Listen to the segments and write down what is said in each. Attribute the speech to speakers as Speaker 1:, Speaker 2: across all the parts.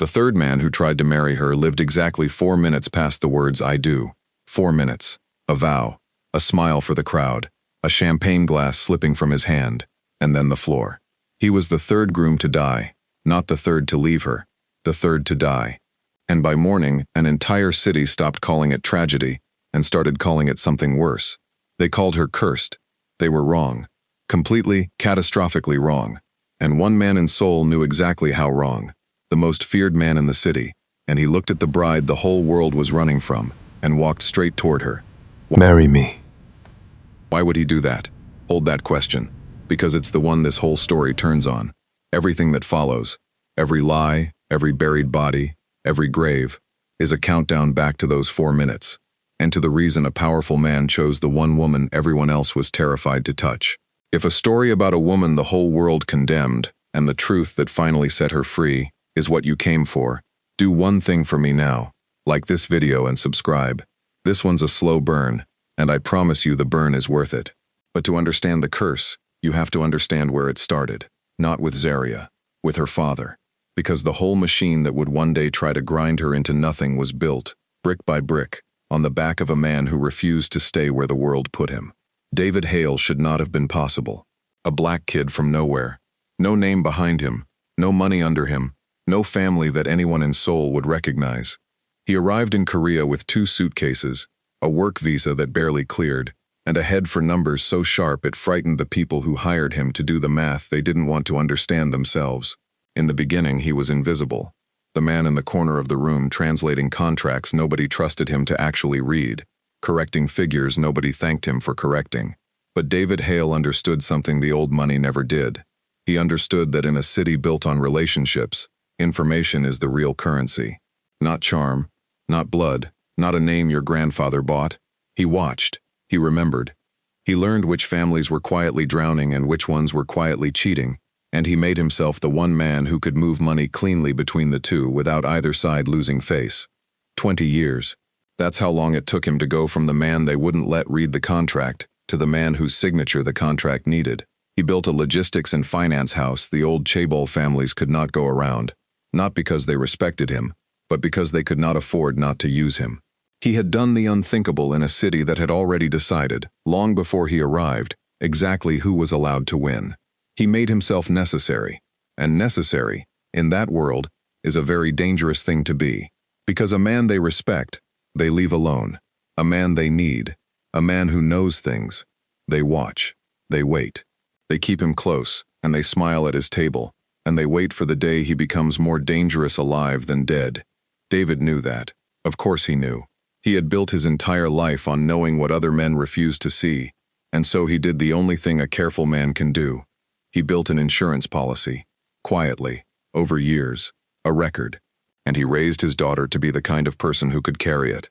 Speaker 1: The third man who tried to marry her lived exactly 4 minutes past the words "I do." 4 minutes. A vow. A smile for the crowd. A champagne glass slipping from his hand. And then the floor. He was the third groom to die. Not the third to leave her. The third to die. And by morning, an entire city stopped calling it tragedy and started calling it something worse. They called her cursed. They were wrong. Completely, catastrophically wrong. And one man in Seoul knew exactly how wrong. The most feared man in the city. And he looked at the bride the whole world was running from and walked straight toward her.
Speaker 2: Marry me.
Speaker 1: Why would he do that? Hold that question. Because it's the one this whole story turns on. Everything that follows, every lie, every buried body, every grave, is a countdown back to those 4 minutes, and to the reason a powerful man chose the one woman everyone else was terrified to touch. If a story about a woman the whole world condemned, and the truth that finally set her free, is what you came for, do one thing for me now. Like this video and subscribe. This one's a slow burn, and I promise you the burn is worth it. But to understand the curse, you have to understand where it started. Not with Zaria, with her father. Because the whole machine that would one day try to grind her into nothing was built, brick by brick, on the back of a man who refused to stay where the world put him. David Hale should not have been possible. A black kid from nowhere. No name behind him, no money under him, no family that anyone in Seoul would recognize. He arrived in Korea with 2 suitcases, a work visa that barely cleared, and a head for numbers so sharp it frightened the people who hired him to do the math they didn't want to understand themselves. In the beginning, he was invisible. The man in the corner of the room translating contracts nobody trusted him to actually read, correcting figures nobody thanked him for correcting. But David Hale understood something the old money never did. He understood that in a city built on relationships, information is the real currency. Not charm, not blood, not a name your grandfather bought. He watched. He remembered. He learned which families were quietly drowning and which ones were quietly cheating, and he made himself the one man who could move money cleanly between the two without either side losing face. 20 years. That's how long it took him to go from the man they wouldn't let read the contract to the man whose signature the contract needed. He built a logistics and finance house the old chaebol families could not go around, not because they respected him, but because they could not afford not to use him. He had done the unthinkable in a city that had already decided, long before he arrived, exactly who was allowed to win. He made himself necessary, and necessary, in that world, is a very dangerous thing to be. Because a man they respect, they leave alone. A man they need, a man who knows things, they watch, they wait. They keep him close, and they smile at his table, and they wait for the day he becomes more dangerous alive than dead. David knew that. Of course he knew. He had built his entire life on knowing what other men refused to see, and so he did the only thing a careful man can do. He built an insurance policy, quietly, over years, a record, and he raised his daughter to be the kind of person who could carry it.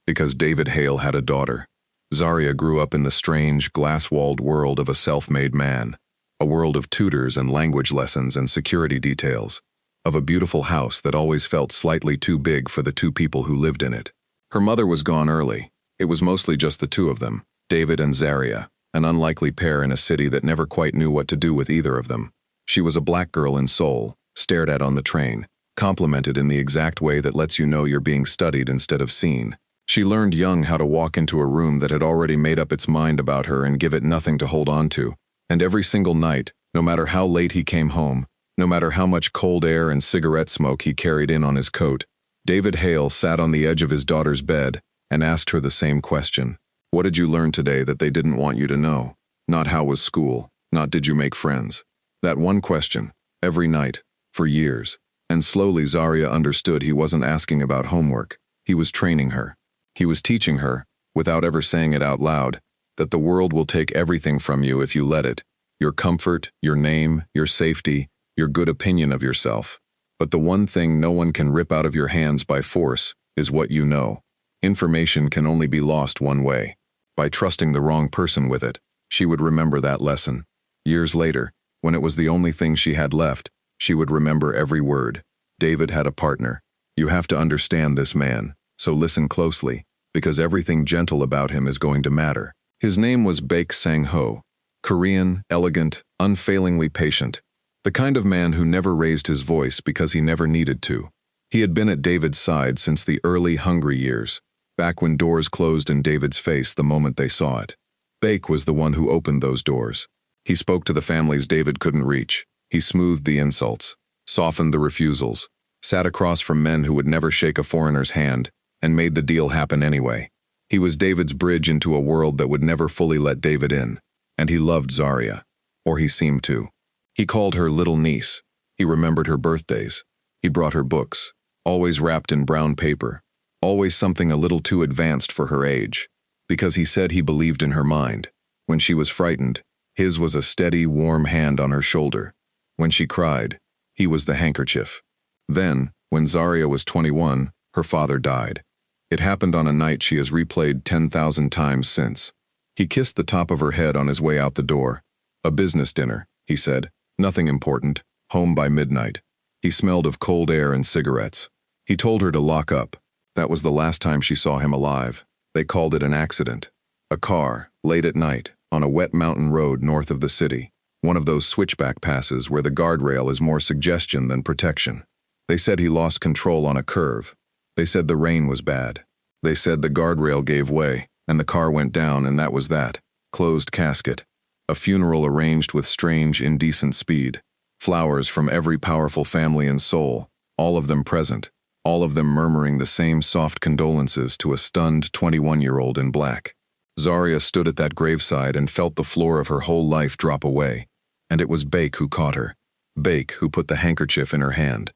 Speaker 1: Because David Hale had a daughter. Zaria grew up in the strange, glass-walled world of a self-made man, a world of tutors and language lessons and security details, of a beautiful house that always felt slightly too big for the 2 people who lived in it. Her mother was gone early. It was mostly just the 2 of them, David and Zaria, an unlikely pair in a city that never quite knew what to do with either of them. She was a black girl in Seoul, stared at on the train, complimented in the exact way that lets you know you're being studied instead of seen. She learned young how to walk into a room that had already made up its mind about her and give it nothing to hold on to. And every single night, no matter how late he came home, no matter how much cold air and cigarette smoke he carried in on his coat, David Hale sat on the edge of his daughter's bed and asked her the same question. What did you learn today that they didn't want you to know? Not how was school, not did you make friends. That one question, every night, for years. And slowly Zaria understood he wasn't asking about homework. He was training her. He was teaching her, without ever saying it out loud, that the world will take everything from you if you let it. Your comfort, your name, your safety, your good opinion of yourself. But the one thing no one can rip out of your hands by force is what you know. Information can only be lost one way. By trusting the wrong person with it. She would remember that lesson. Years later, when it was the only thing she had left, she would remember every word. David had a partner. You have to understand this man, so listen closely, because everything gentle about him is going to matter. His name was Baek Sang-ho. Korean, elegant, unfailingly patient. The kind of man who never raised his voice because he never needed to. He had been at David's side since the early hungry years, back when doors closed in David's face the moment they saw it. Bake was the one who opened those doors. He spoke to the families David couldn't reach. He smoothed the insults, softened the refusals, sat across from men who would never shake a foreigner's hand, and made the deal happen anyway. He was David's bridge into a world that would never fully let David in, and he loved Zaria, or he seemed to. He called her little niece. He remembered her birthdays. He brought her books, always wrapped in brown paper, always something a little too advanced for her age, because he said he believed in her mind. When she was frightened, his was a steady, warm hand on her shoulder. When she cried, he was the handkerchief. Then, when Zaria was 21, her father died. It happened on a night she has replayed 10,000 times since. He kissed the top of her head on his way out the door. A business dinner, he said, nothing important, home by midnight. He smelled of cold air and cigarettes. He told her to lock up. That was the last time she saw him alive. They called it an accident. A car, late at night, on a wet mountain road north of the city. One of those switchback passes where the guardrail is more suggestion than protection. They said he lost control on a curve. They said the rain was bad. They said the guardrail gave way, and the car went down, and that was that. Closed casket. A funeral arranged with strange, indecent speed. Flowers from every powerful family in Seoul, all of them present, all of them murmuring the same soft condolences to a stunned 21-year-old in black. Zaria stood at that graveside and felt the floor of her whole life drop away, and it was Bake who caught her. Bake who put the handkerchief in her hand.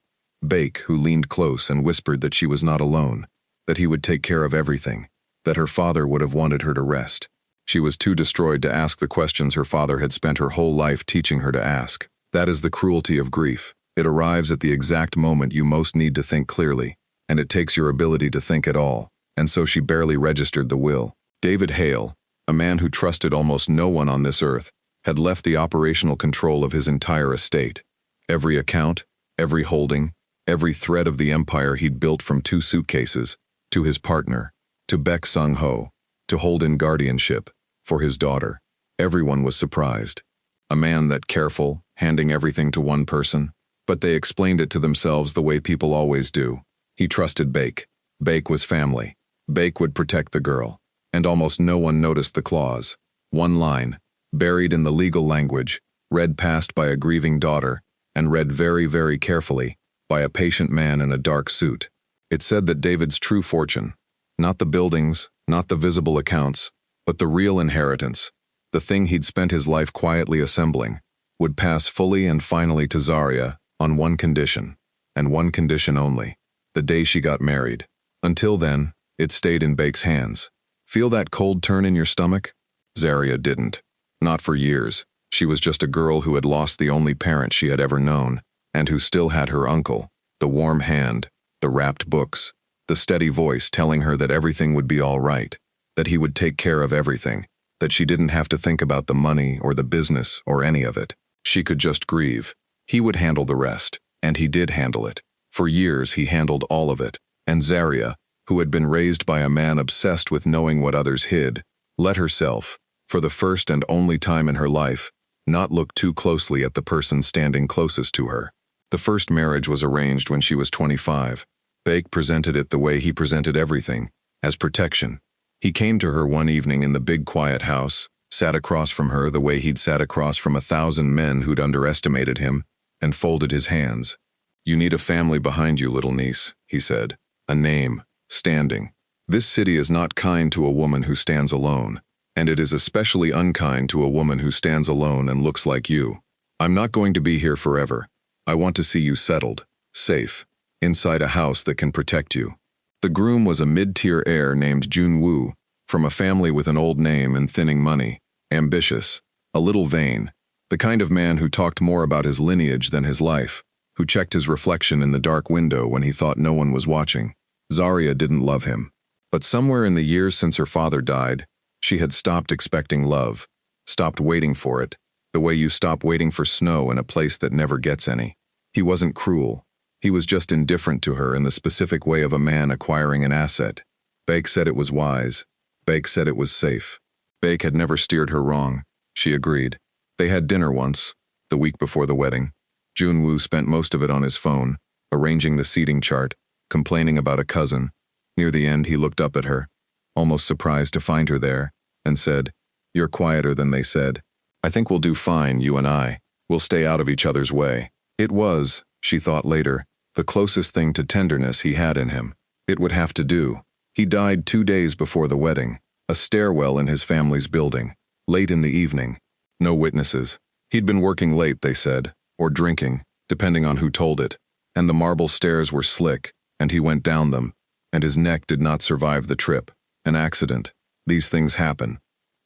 Speaker 1: Bake who leaned close and whispered that she was not alone, that he would take care of everything, that her father would have wanted her to rest. She was too destroyed to ask the questions her father had spent her whole life teaching her to ask. That is the cruelty of grief. It arrives at the exact moment you most need to think clearly, and it takes your ability to think at all, and so she barely registered the will. David Hale, a man who trusted almost no one on this earth, had left the operational control of his entire estate. Every account, every holding, every thread of the empire he'd built from 2 suitcases, to his partner, to Baek Sung-ho, to hold in guardianship, for his daughter. Everyone was surprised. A man that careful, handing everything to one person, but they explained it to themselves the way people always do. He trusted Bake. Bake was family. Bake would protect the girl. And almost no one noticed the clause. One line, buried in the legal language, read past by a grieving daughter, and read very, very carefully by a patient man in a dark suit. It said that David's true fortune, not the buildings, not the visible accounts, but the real inheritance, the thing he'd spent his life quietly assembling, would pass fully and finally to Zaria on one condition, and one condition only, the day she got married. Until then, it stayed in Bake's hands. Feel that cold turn in your stomach? Zaria didn't. Not for years. She was just a girl who had lost the only parent she had ever known, and who still had her uncle, the warm hand, the wrapped books, the steady voice telling her that everything would be all right, that he would take care of everything, that she didn't have to think about the money or the business or any of it. She could just grieve. He would handle the rest, and he did handle it. For years he handled all of it, and Zaria, who had been raised by a man obsessed with knowing what others hid, let herself, for the first and only time in her life, not look too closely at the person standing closest to her. The first marriage was arranged when she was 25. Bake presented it the way he presented everything, as protection. He came to her one evening in the big quiet house, sat across from her the way he'd sat across from 1,000 men who'd underestimated him, and folded his hands. "You need a family behind you, little niece," he said. "A name. Standing. This city is not kind to a woman who stands alone, and it is especially unkind to a woman who stands alone and looks like you. I'm not going to be here forever. I want to see you settled, safe, inside a house that can protect you." The groom was a mid-tier heir named Jun-woo, from a family with an old name and thinning money, ambitious, a little vain, the kind of man who talked more about his lineage than his life, who checked his reflection in the dark window when he thought no one was watching. Zaria didn't love him, but somewhere in the years since her father died, she had stopped expecting love, stopped waiting for it, the way you stop waiting for snow in a place that never gets any. He wasn't cruel. He was just indifferent to her in the specific way of a man acquiring an asset. Bake said it was wise. Bake said it was safe. Bake had never steered her wrong. She agreed. They had dinner once, the week before the wedding. Jun-woo spent most of it on his phone, arranging the seating chart, complaining about a cousin. Near the end, he looked up at her, almost surprised to find her there, and said, "You're quieter than they said. I think we'll do fine, you and I. We'll stay out of each other's way." It was, she thought later, the closest thing to tenderness he had in him. It would have to do. He died 2 days before the wedding, a stairwell in his family's building, late in the evening. No witnesses. He'd been working late, they said, or drinking, depending on who told it, and the marble stairs were slick, and he went down them, and his neck did not survive the trip. An accident. These things happen.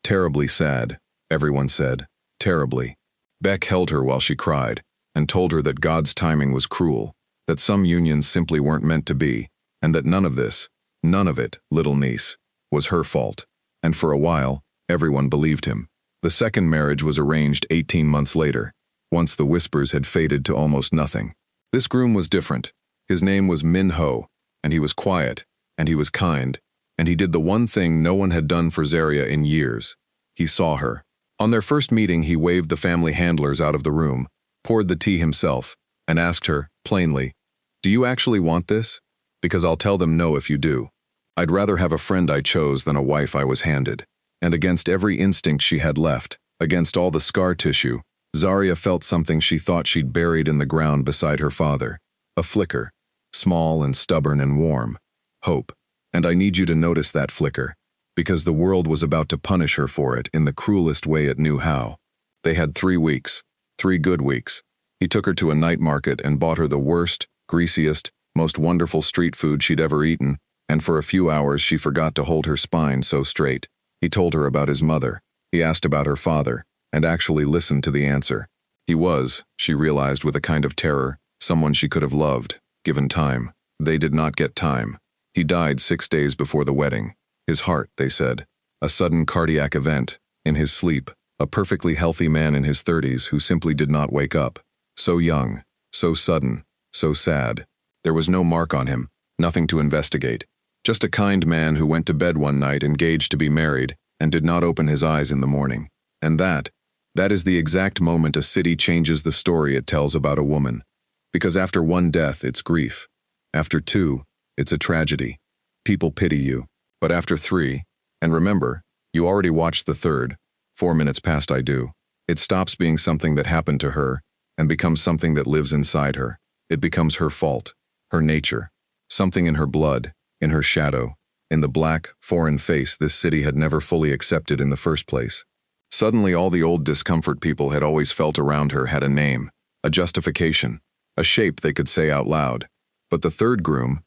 Speaker 1: Terribly sad, everyone said. Terribly. Beck held her while she cried, and told her that God's timing was cruel, that some unions simply weren't meant to be, and that none of this, none of it, little niece, was her fault. And for a while, everyone believed him. The second marriage was arranged 18 months later, once the whispers had faded to almost nothing. This groom was different. His name was Min Ho, and he was quiet, and he was kind, and he did the one thing no one had done for Zaria in years. He saw her. On their first meeting, he waved the family handlers out of the room, poured the tea himself, and asked her, plainly, "Do you actually want this? Because I'll tell them no if you do. I'd rather have a friend I chose than a wife I was handed." And against every instinct she had left, against all the scar tissue, Zaria felt something she thought she'd buried in the ground beside her father. A flicker, small and stubborn and warm. Hope. And I need you to notice that flicker, because the world was about to punish her for it in the cruelest way it knew how. They had 3 weeks, 3 good weeks. He took her to a night market and bought her the worst, greasiest, most wonderful street food she'd ever eaten, and for a few hours she forgot to hold her spine so straight. He told her about his mother. He asked about her father, and actually listened to the answer. He was, she realized with a kind of terror, someone she could have loved, given time. They did not get time. He died 6 days before the wedding. His heart, they said. A sudden cardiac event, in his sleep, a perfectly healthy man in his 30s who simply did not wake up. So young, so sudden, so sad. There was no mark on him, nothing to investigate. Just a kind man who went to bed one night engaged to be married and did not open his eyes in the morning. And that is the exact moment a city changes the story it tells about a woman. Because after 1 death, it's grief. After 2, it's a tragedy. People pity you. But after 3, and remember, you already watched the 3rd, 4 minutes past I do, it stops being something that happened to her and becomes something that lives inside her. It becomes her fault, her nature, something in her blood, in her shadow, in the black, foreign face this city had never fully accepted in the first place. Suddenly all the old discomfort people had always felt around her had a name, a justification, a shape they could say out loud. But the third groom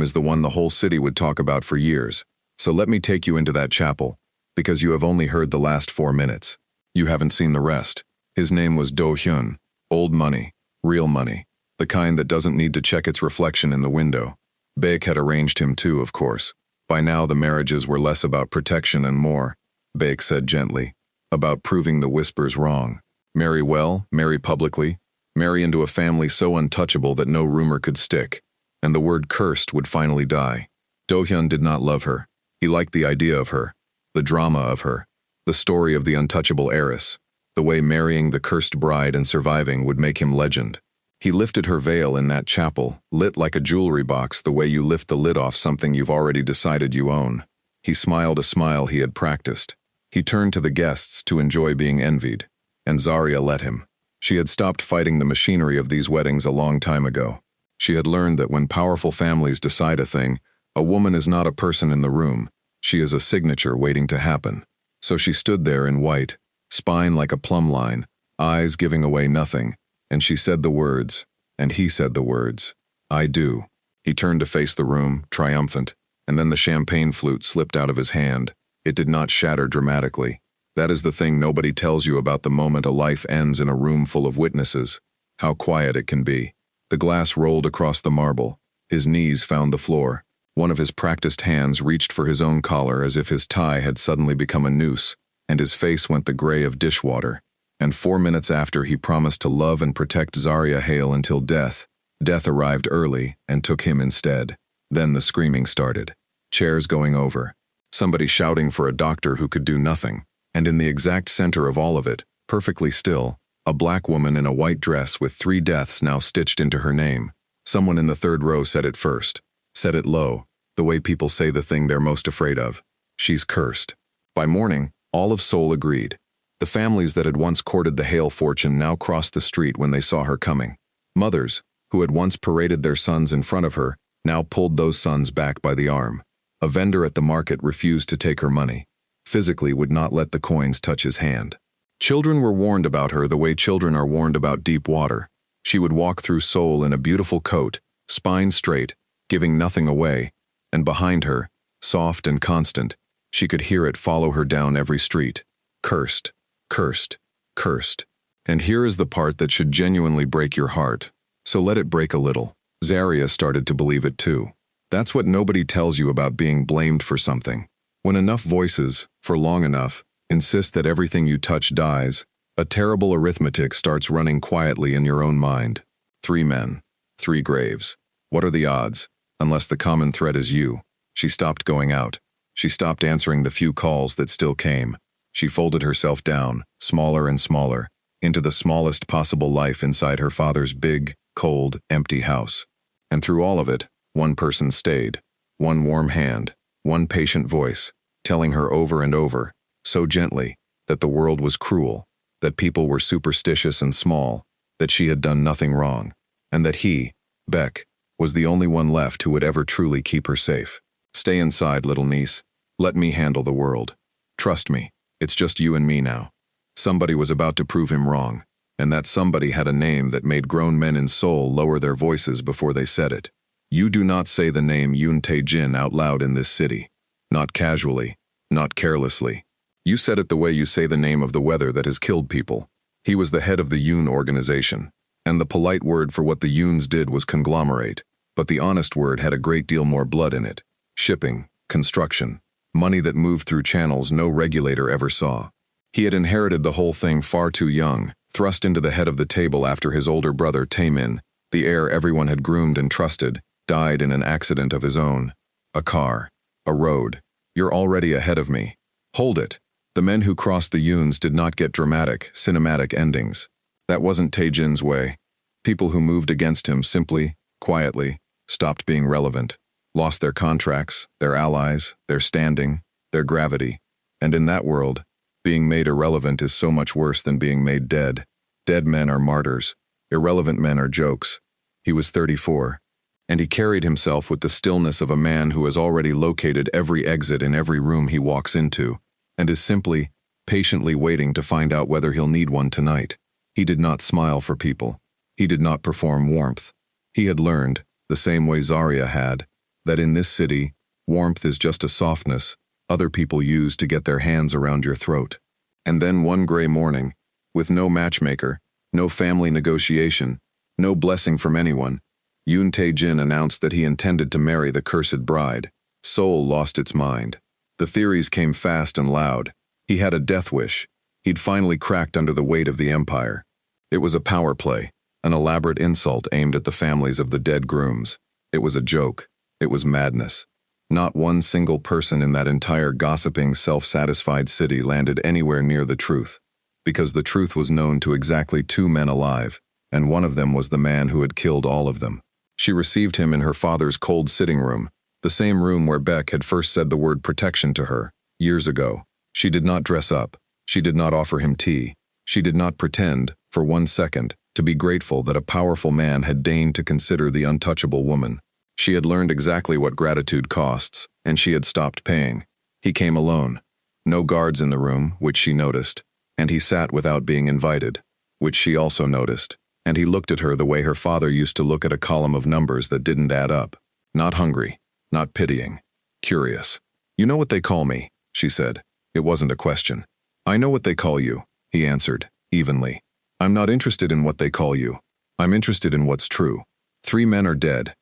Speaker 1: is the one the whole city would talk about for years. So let me take you into that chapel, because you have only heard the last 4 minutes. You haven't seen the rest. His name was Do Hyun, old money, real money, the kind that doesn't need to check its reflection in the window. Baek had arranged him too, of course. By now the marriages were less about protection and more, Baek said gently, about proving the whispers wrong. Marry well, marry publicly, marry into a family so untouchable that no rumor could stick, and the word cursed would finally die. Do-hyun did not love her. He liked the idea of her, the drama of her, the story of the untouchable heiress, the way marrying the cursed bride and surviving would make him legend. He lifted her veil in that chapel, lit like a jewelry box the way you lift the lid off something you've already decided you own. He smiled a smile he had practiced. He turned to the guests to enjoy being envied, and Zaria let him. She had stopped fighting the machinery of these weddings a long time ago. She had learned that when powerful families decide a thing, a woman is not a person in the room. She is a signature waiting to happen. So she stood there in white, spine like a plumb line, eyes giving away nothing, and she said the words, and he said the words, "I do." He turned to face the room, triumphant, and then the champagne flute slipped out of his hand. It did not shatter dramatically. That is the thing nobody tells you about the moment a life ends in a room full of witnesses, how quiet it can be. The glass rolled across the marble. His knees found the floor. One of his practiced hands reached for his own collar as if his tie had suddenly become a noose, and his face went the gray of dishwater. And 4 minutes after, he promised to love and protect Zaria Hale until death. Death arrived early and took him instead. Then the screaming started. Chairs going over. Somebody shouting for a doctor who could do nothing. And in the exact center of all of it, perfectly still, a black woman in a white dress with 3 deaths now stitched into her name. Someone in the third row said it first. Said it low, the way people say the thing they're most afraid of. She's cursed. By morning, all of Seoul agreed. The families that had once courted the Hale fortune now crossed the street when they saw her coming. Mothers, who had once paraded their sons in front of her, now pulled those sons back by the arm. A vendor at the market refused to take her money. Physically would not let the coins touch his hand. Children were warned about her the way children are warned about deep water. She would walk through Seoul in a beautiful coat, spine straight, giving nothing away, and behind her, soft and constant, she could hear it follow her down every street. Cursed, cursed, cursed. And here is the part that should genuinely break your heart. So let it break a little. Zaria started to believe it too. That's what nobody tells you about being blamed for something. When enough voices, for long enough, insist that everything you touch dies, a terrible arithmetic starts running quietly in your own mind. 3 men, 3 graves. What are the odds? Unless the common thread is you. She stopped going out. She stopped answering the few calls that still came. She folded herself down, smaller and smaller, into the smallest possible life inside her father's big, cold, empty house. And through all of it, one person stayed. One warm hand, one patient voice, telling her over and over, so gently, that the world was cruel, that people were superstitious and small, that she had done nothing wrong, and that he, Beck, was the only one left who would ever truly keep her safe. Stay inside, little niece. Let me handle the world. Trust me, it's just you and me now. Somebody was about to prove him wrong, and that somebody had a name that made grown men in Seoul lower their voices before they said it. You do not say the name Yoon Tae-jin out loud in this city. Not casually, not carelessly. You said it the way you say the name of the weather that has killed people. He was the head of the Yoon organization, and the polite word for what the Yoons did was conglomerate, but the honest word had a great deal more blood in it. Shipping, construction, money that moved through channels no regulator ever saw. He had inherited the whole thing far too young, thrust into the head of the table after his older brother Taemin, the heir everyone had groomed and trusted, died in an accident of his own. A car, a road. You're already ahead of me. Hold it. The men who crossed the Yoons did not get dramatic, cinematic endings. That wasn't Tae-jin's way. People who moved against him simply, quietly, stopped being relevant, lost their contracts, their allies, their standing, their gravity. And in that world, being made irrelevant is so much worse than being made dead. Dead men are martyrs. Irrelevant men are jokes. He was 34, and he carried himself with the stillness of a man who has already located every exit in every room he walks into, and is simply, patiently waiting to find out whether he'll need one tonight. He did not smile for people. He did not perform warmth. He had learned, the same way Zaria had, that in this city, warmth is just a softness other people use to get their hands around your throat. And then one gray morning, with no matchmaker, no family negotiation, no blessing from anyone, Yoon Tae-jin announced that he intended to marry the cursed bride. Seoul lost its mind. The theories came fast and loud. He had a death wish. He'd finally cracked under the weight of the empire. It was a power play, an elaborate insult aimed at the families of the dead grooms. It was a joke. It was madness. Not one single person in that entire gossiping, self-satisfied city landed anywhere near the truth, because the truth was known to exactly 2 men alive, and one of them was the man who had killed all of them. She received him in her father's cold sitting room, the same room where Beck had first said the word protection to her, years ago. She did not dress up. She did not offer him tea. She did not pretend, for 1 second, to be grateful that a powerful man had deigned to consider the untouchable woman. She had learned exactly what gratitude costs, and she had stopped paying. He came alone. No guards in the room, which she noticed, and he sat without being invited, which she also noticed, and he looked at her the way her father used to look at a column of numbers that didn't add up. Not hungry, not pitying, curious. "You know what they call me," she said. It wasn't a question. "I know what they call you," he answered, evenly. "I'm not interested in what they call you. I'm interested in what's true. 3 men are dead."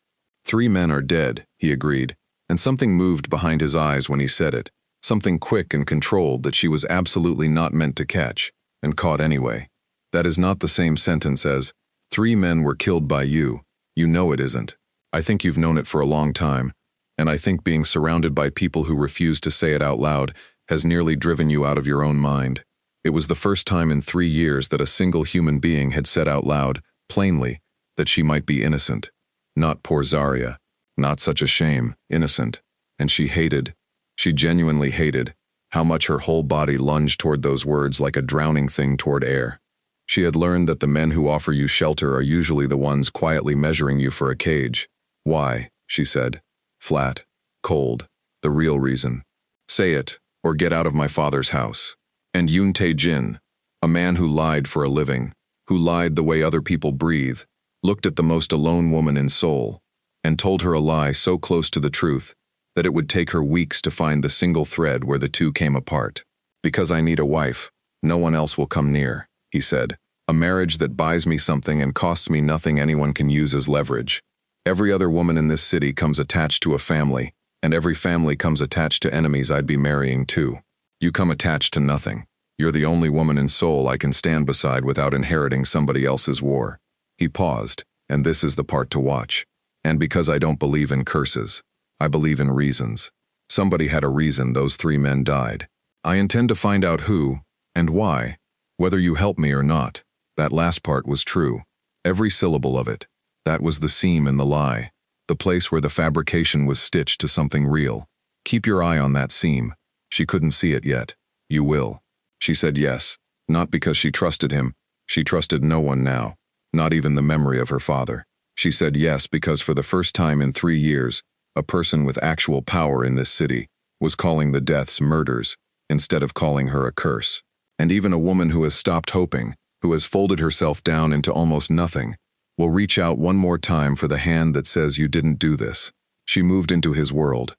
Speaker 1: 3 men are dead, he agreed, and something moved behind his eyes when he said it, something quick and controlled that she was absolutely not meant to catch, and caught anyway. That is not the same sentence as, 3 men were killed by you. You know it isn't. I think you've known it for a long time, and I think being surrounded by people who refuse to say it out loud has nearly driven you out of your own mind. It was the first time in 3 years that a single human being had said out loud, plainly, that she might be innocent. Not poor Zaria. Not such a shame, innocent. And she genuinely hated, how much her whole body lunged toward those words like a drowning thing toward air. She had learned that the men who offer you shelter are usually the ones quietly measuring you for a cage. Why, she said. Flat. Cold. The real reason. Say it, or get out of my father's house. And Yoon Tae-jin, a man who lied for a living, who lied the way other people breathe, looked at the most alone woman in Seoul, and told her a lie so close to the truth that it would take her weeks to find the single thread where the two came apart. Because I need a wife, no one else will come near, he said. A marriage that buys me something and costs me nothing anyone can use as leverage. Every other woman in this city comes attached to a family, and every family comes attached to enemies I'd be marrying too. You come attached to nothing. You're the only woman in Seoul I can stand beside without inheriting somebody else's war. He paused, and this is the part to watch. And because I don't believe in curses, I believe in reasons. Somebody had a reason those 3 men died. I intend to find out who, and why, whether you help me or not. That last part was true. Every syllable of it. That was the seam in the lie. The place where the fabrication was stitched to something real. Keep your eye on that seam. She couldn't see it yet. You will. She said yes, not because she trusted him. She trusted no one now, not even the memory of her father. She said yes because for the first time in 3 years, a person with actual power in this city was calling the deaths murders instead of calling her a curse. And even a woman who has stopped hoping, who has folded herself down into almost nothing, will reach out one more time for the hand that says you didn't do this. She moved into his world,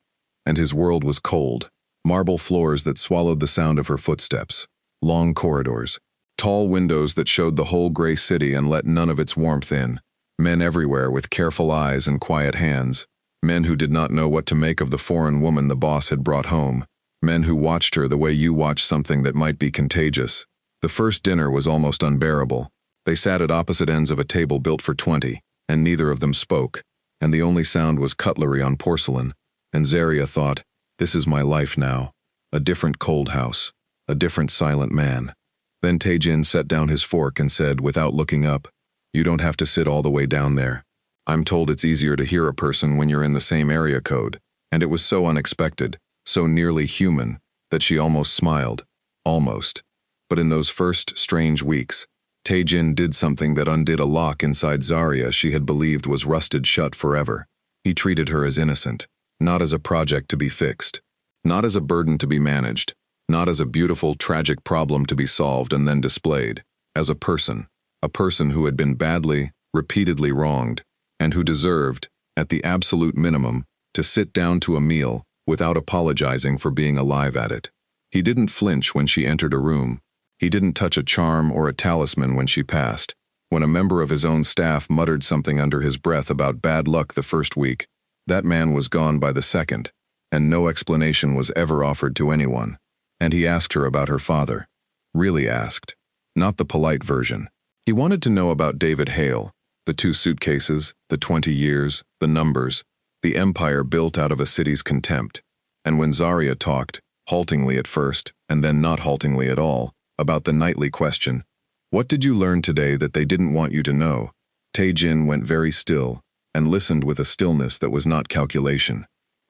Speaker 1: and his world was cold. Marble floors that swallowed the sound of her footsteps. Long corridors. Tall windows that showed the whole gray city and let none of its warmth in. Men everywhere with careful eyes and quiet hands. Men who did not know what to make of the foreign woman the boss had brought home. Men who watched her the way you watch something that might be contagious. The first dinner was almost unbearable. They sat at opposite ends of a table built for 20, and neither of them spoke, and the only sound was cutlery on porcelain. And Zaria thought, this is my life now. A different cold house. A different silent man. Then Tae-jin set down his fork and said, without looking up, you don't have to sit all the way down there. I'm told it's easier to hear a person when you're in the same area code, and it was so unexpected, so nearly human, that she almost smiled. Almost. But in those first strange weeks, Tae-jin did something that undid a lock inside Zaria she had believed was rusted shut forever. He treated her as innocent, not as a project to be fixed, not as a burden to be managed, not as a beautiful, tragic problem to be solved and then displayed, as a person who had been badly, repeatedly wronged, and who deserved, at the absolute minimum, to sit down to a meal without apologizing for being alive at it. He didn't flinch when she entered a room. He didn't touch a charm or a talisman when she passed. When a member of his own staff muttered something under his breath about bad luck the first week, that man was gone by the second, and no explanation was ever offered to anyone. And he asked her about her father. Really asked. Not the polite version. He wanted to know about David Hale, the 2 suitcases, the 20 years, the numbers, the empire built out of a city's contempt. And when Zaria talked, haltingly at first, and then not haltingly at all, about the nightly question, what did you learn today that they didn't want you to know? Tae-jin went very still, and listened with a stillness that was not calculation.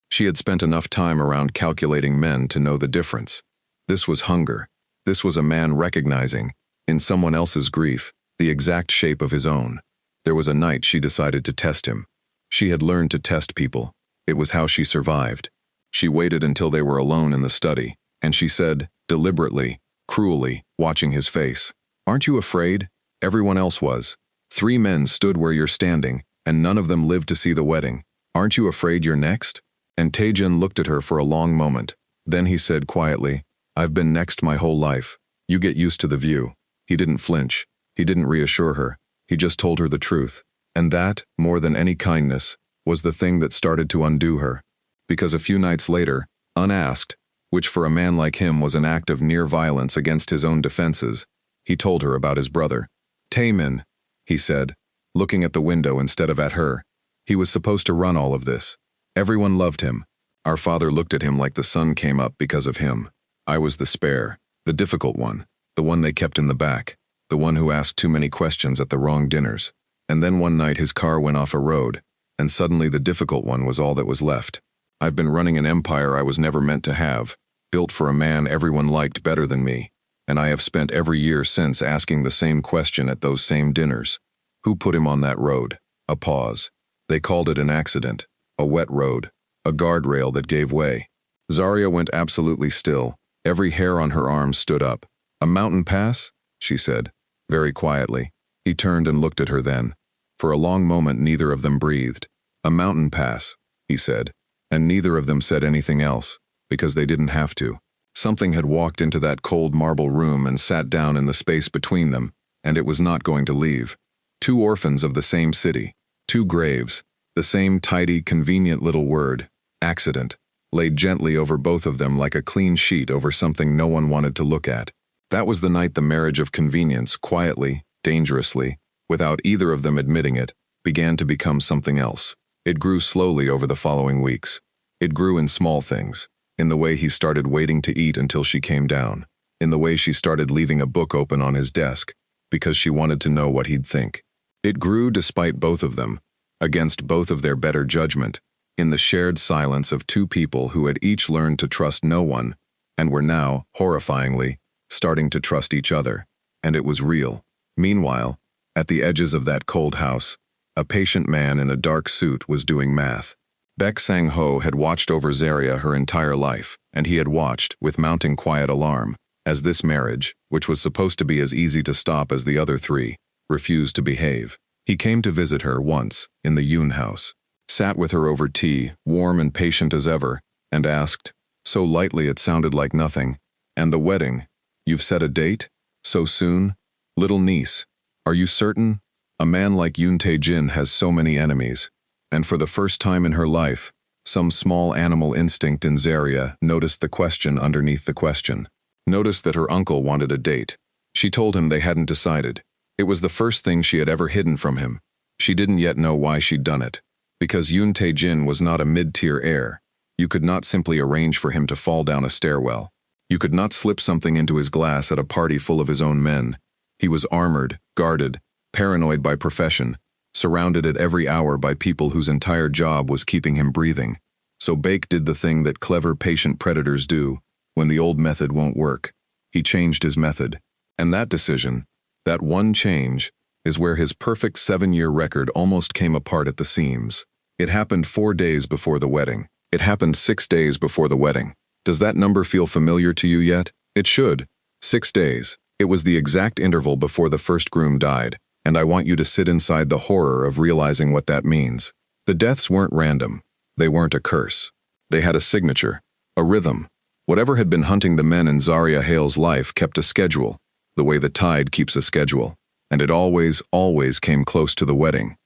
Speaker 1: She had spent enough time around calculating men to know the difference. This was hunger. This was a man recognizing, in someone else's grief, the exact shape of his own. There was a night she decided to test him. She had learned to test people. It was how she survived. She waited until they were alone in the study, and she said, deliberately, cruelly, watching his face, aren't you afraid? Everyone else was. 3 men stood where you're standing, and none of them lived to see the wedding. Aren't you afraid you're next? And Tae-jin looked at her for a long moment. Then he said quietly, I've been next my whole life. You get used to the view. He didn't flinch. He didn't reassure her. He just told her the truth. And that, more than any kindness, was the thing that started to undo her. Because a few nights later, unasked, which for a man like him was an act of near violence against his own defenses, he told her about his brother. Taemin, he said, looking at the window instead of at her. He was supposed to run all of this. Everyone loved him. Our father looked at him like the sun came up because of him. I was the spare, the difficult one, the one they kept in the back, the one who asked too many questions at the wrong dinners. And then one night his car went off a road, and suddenly the difficult one was all that was left. I've been running an empire I was never meant to have, built for a man everyone liked better than me, and I have spent every year since asking the same question at those same dinners. Who put him on that road? A pause. They called it an accident, a wet road, a guardrail that gave way. Zaria went absolutely still. Every hair on her arm stood up. A mountain pass? She said, very quietly. He turned and looked at her then. For a long moment neither of them breathed. A mountain pass, he said, and neither of them said anything else, because they didn't have to. Something had walked into that cold marble room and sat down in the space between them, and it was not going to leave. Two orphans of the same city, two graves, the same tidy, convenient little word, accident, laid gently over both of them like a clean sheet over something no one wanted to look at. That was the night the marriage of convenience, quietly, dangerously, without either of them admitting it, began to become something else. It grew slowly over the following weeks. It grew in small things, in the way he started waiting to eat until she came down, in the way she started leaving a book open on his desk, because she wanted to know what he'd think. It grew despite both of them, against both of their better judgment, in the shared silence of two people who had each learned to trust no one, and were now, horrifyingly, starting to trust each other. And it was real. Meanwhile, at the edges of that cold house, a patient man in a dark suit was doing math. Baek Sang-ho had watched over Zaria her entire life, and he had watched, with mounting quiet alarm, as this marriage, which was supposed to be as easy to stop as the other three, refused to behave. He came to visit her once, in the Yoon house, sat with her over tea, warm and patient as ever, and asked, so lightly it sounded like nothing, and the wedding, you've set a date? So soon? Little niece, are you certain? A man like Yoon Tae-jin has so many enemies, and for the first time in her life, some small animal instinct in Zaria noticed the question underneath the question. Noticed that her uncle wanted a date. She told him they hadn't decided. It was the first thing she had ever hidden from him. She didn't yet know why she'd done it. Because Yoon Tae-jin was not a mid-tier heir. You could not simply arrange for him to fall down a stairwell. You could not slip something into his glass at a party full of his own men. He was armored, guarded, paranoid by profession, surrounded at every hour by people whose entire job was keeping him breathing. So Baek did the thing that clever patient predators do when the old method won't work. He changed his method. And that decision, that one change, is where his perfect 7-year record almost came apart at the seams. It happened 4 days before the wedding. It happened 6 days before the wedding. Does that number feel familiar to you yet? It should. 6 days. It was the exact interval before the first groom died, and I want you to sit inside the horror of realizing what that means. The deaths weren't random. They weren't a curse. They had a signature, a rhythm. Whatever had been hunting the men in Zaria Hale's life kept a schedule, the way the tide keeps a schedule, and it always, always came close to the wedding.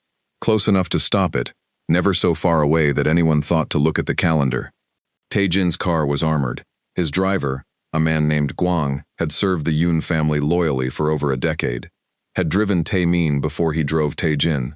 Speaker 1: Close enough to stop it, never so far away that anyone thought to look at the calendar. Tae-jin's car was armored. His driver, a man named Gwang, had served the Yoon family loyally for over a decade, had driven Tae-min before he drove Tae-jin,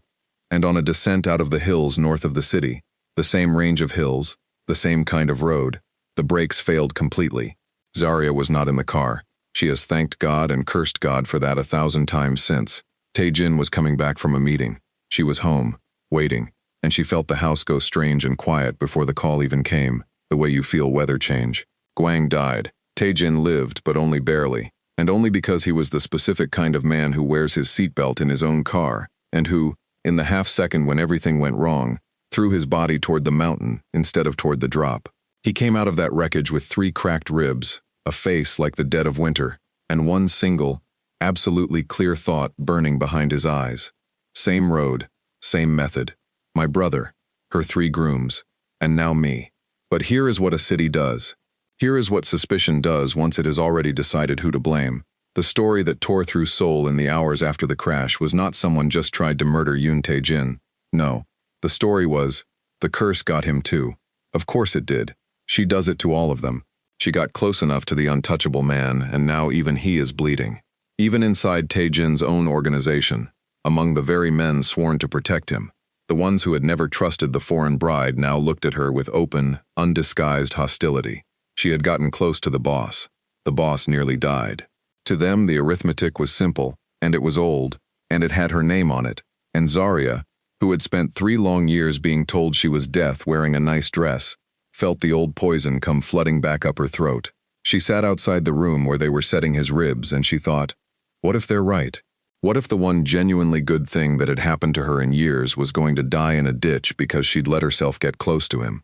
Speaker 1: and on a descent out of the hills north of the city, the same range of hills, the same kind of road, the brakes failed completely. Zaria was not in the car. She has thanked God and cursed God for that 1,000 times since. Tae-jin was coming back from a meeting. She was home, waiting, and she felt the house go strange and quiet before the call even came, the way you feel weather change. Gwang died. Tae-jin lived, but only barely, and only because he was the specific kind of man who wears his seatbelt in his own car, and who, in the half-second when everything went wrong, threw his body toward the mountain instead of toward the drop. He came out of that wreckage with 3 cracked ribs, a face like the dead of winter, and one single, absolutely clear thought burning behind his eyes. Same road, same method. My brother, her 3 grooms, and now me. But here is what a city does. Here is what suspicion does once it has already decided who to blame. The story that tore through Seoul in the hours after the crash was not someone just tried to murder Yoon Tae-jin. No. The story was, the curse got him too. Of course it did. She does it to all of them. She got close enough to the untouchable man, and now even he is bleeding. Even inside Tae-jin's own organization, among the very men sworn to protect him, the ones who had never trusted the foreign bride now looked at her with open, undisguised hostility. She had gotten close to the boss. The boss nearly died. To them, the arithmetic was simple, and it was old, and it had her name on it. And Zaria, who had spent 3 long years being told she was death wearing a nice dress, felt the old poison come flooding back up her throat. She sat outside the room where they were setting his ribs, and she thought, what if they're right? What if the one genuinely good thing that had happened to her in years was going to die in a ditch because she'd let herself get close to him?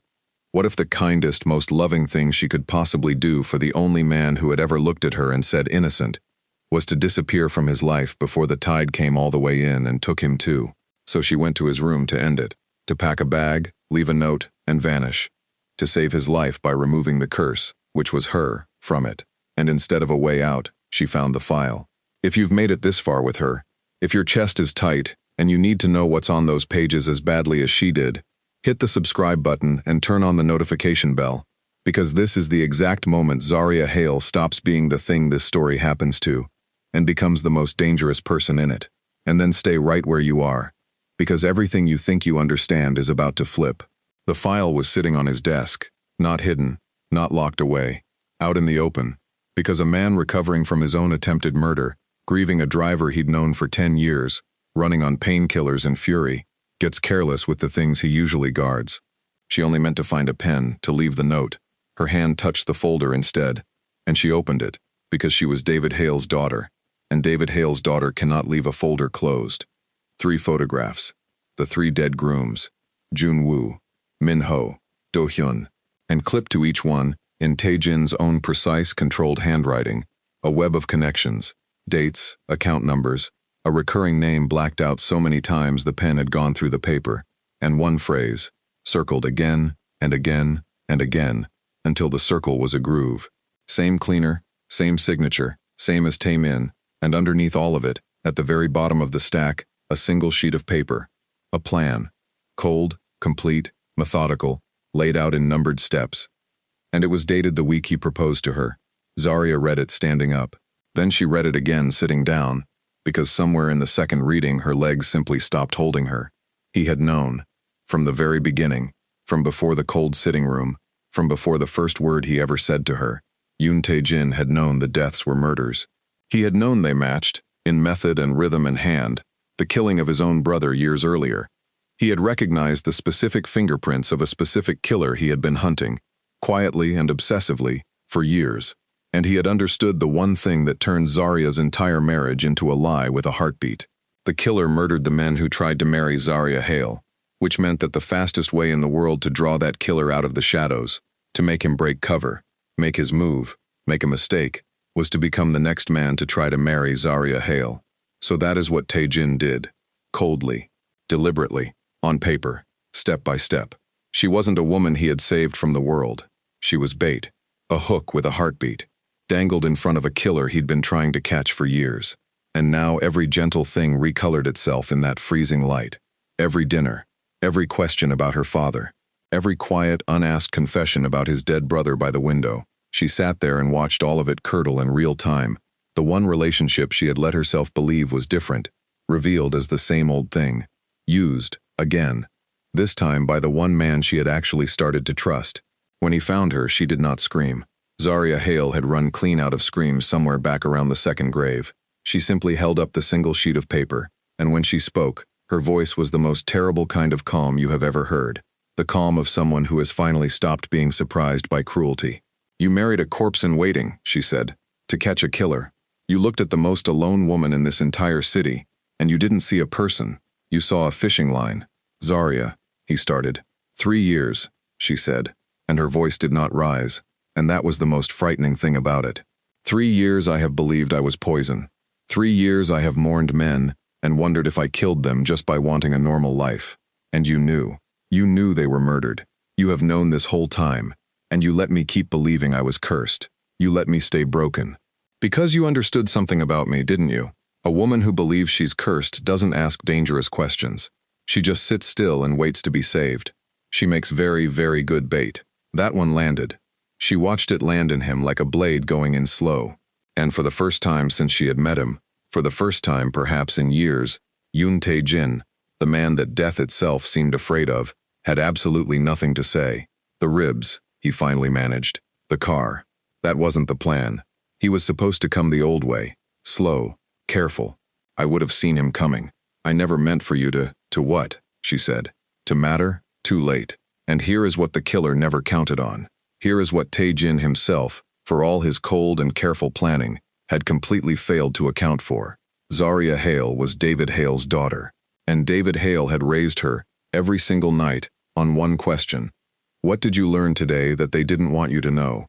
Speaker 1: What if the kindest, most loving thing she could possibly do for the only man who had ever looked at her and said innocent was to disappear from his life before the tide came all the way in and took him too? So she went to his room to end it, to pack a bag, leave a note, and vanish, to save his life by removing the curse, which was her, from it. And instead of a way out, she found the file. If you've made it this far with her, if your chest is tight and you need to know what's on those pages as badly as she did, hit the subscribe button and turn on the notification bell, because this is the exact moment Zaria Hale stops being the thing this story happens to and becomes the most dangerous person in it. And then stay right where you are, because everything you think you understand is about to flip. The file was sitting on his desk, not hidden, not locked away, out in the open, because a man recovering from his own attempted murder, grieving a driver he'd known for 10 years, running on painkillers and fury, gets careless with the things he usually guards. She only meant to find a pen, to leave the note. Her hand touched the folder instead, and she opened it, because she was David Hale's daughter, and David Hale's daughter cannot leave a folder closed. 3 photographs, the 3 dead grooms, Jun Woo, Min Ho, Do Hyun, and clipped to each one, in Tae-jin's own precise, controlled handwriting, a web of connections, dates, account numbers, a recurring name blacked out so many times the pen had gone through the paper, and one phrase, circled again and again and again, until the circle was a groove. Same cleaner, same signature, same as Tae-min, and underneath all of it, at the very bottom of the stack, a single sheet of paper. A plan. Cold, complete, methodical, laid out in numbered steps. And it was dated the week he proposed to her. Zaria read it standing up. Then she read it again sitting down, because somewhere in the second reading her legs simply stopped holding her. He had known. From the very beginning. From before the cold sitting room. From before the first word he ever said to her. Yoon Tae-jin had known the deaths were murders. He had known they matched, in method and rhythm and hand, the killing of his own brother years earlier. He had recognized the specific fingerprints of a specific killer he had been hunting, quietly and obsessively, for years. And he had understood the one thing that turned Zaria's entire marriage into a lie with a heartbeat. The killer murdered the men who tried to marry Zaria Hale, which meant that the fastest way in the world to draw that killer out of the shadows, to make him break cover, make his move, make a mistake, was to become the next man to try to marry Zaria Hale. So that is what Tae-jin did. Coldly, deliberately, on paper, step by step. She wasn't a woman he had saved from the world. She was bait, a hook with a heartbeat, dangled in front of a killer he'd been trying to catch for years. And now every gentle thing recolored itself in that freezing light. Every dinner, every question about her father, every quiet, unasked confession about his dead brother by the window. She sat there and watched all of it curdle in real time. The one relationship she had let herself believe was different, revealed as the same old thing. Used, again. This time by the one man she had actually started to trust. When he found her, she did not scream. Zaria Hale had run clean out of screams somewhere back around the second grave. She simply held up the single sheet of paper, and when she spoke, her voice was the most terrible kind of calm you have ever heard. The calm of someone who has finally stopped being surprised by cruelty. You married a corpse in waiting, she said, to catch a killer. You looked at the most alone woman in this entire city, and you didn't see a person. You saw a fishing line. Zaria, he started. 3 years, she said, and her voice did not rise, and that was the most frightening thing about it. 3 years I have believed I was poison. 3 years I have mourned men and wondered if I killed them just by wanting a normal life. And you knew. You knew they were murdered. You have known this whole time, and you let me keep believing I was cursed. You let me stay broken. Because you understood something about me, didn't you? A woman who believes she's cursed doesn't ask dangerous questions. She just sits still and waits to be saved. She makes very, very good bait. That one landed. She watched it land in him like a blade going in slow. And for the first time since she had met him, for the first time perhaps in years, Yoon Tae-jin, the man that death itself seemed afraid of, had absolutely nothing to say. The ribs, he finally managed. The car. That wasn't the plan. He was supposed to come the old way. Slow. Careful. I would have seen him coming. I never meant for you to what? she said. To matter, too late. And here is what the killer never counted on. Here is what Tae-jin himself, for all his cold and careful planning, had completely failed to account for. Zaria Hale was David Hale's daughter, and David Hale had raised her, every single night, on one question. What did you learn today that they didn't want you to know?